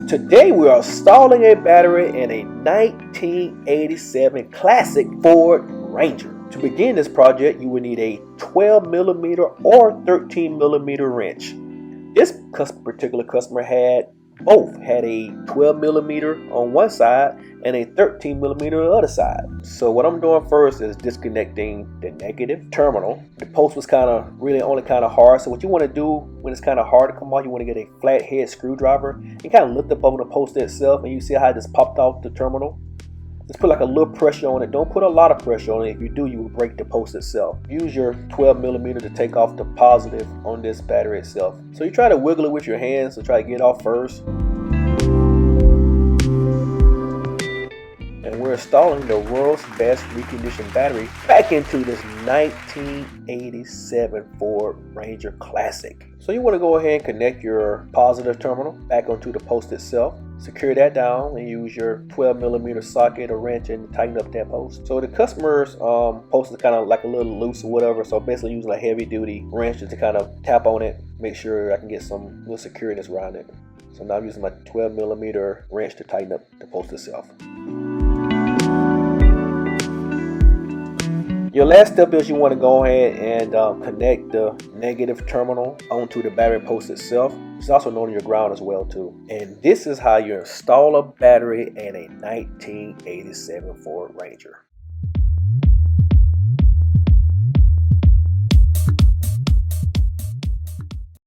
Today we are installing a battery in a 1987 classic Ford Ranger. To begin this project, you will need a 12mm or 13mm wrench. This particular customer had a 12mm on one side and a 13mm on the other side. So what I'm doing first is disconnecting the negative terminal. The post was really only hard, so what you want to do when it's kind of hard to come off, you want to get a flathead screwdriver and kind of lift up over the post itself, and you see how it just popped off the terminal. Just put like a little pressure on it. Don't put a lot of pressure on it. If you do, you will break the post itself. Use your 12mm to take off the positive on this battery itself. So you try to wiggle it with your hands, so try to get it off first. And we're installing the world's best reconditioned battery back into this 1987 Ford Ranger Classic. So you want to go ahead and connect your positive terminal back onto the post itself. Secure that down and use your 12mm socket or wrench and tighten up that post. So the customer's post is kind of like a little loose or whatever, so basically using a heavy duty wrench to kind of tap on it, make sure I can get some little secureness around it. So now I'm using my 12mm wrench to tighten up the post itself. Your last step is you want to go ahead and connect the negative terminal onto the battery post itself. It's also known as your ground as well too. And this is how you install a battery in a 1987 Ford Ranger.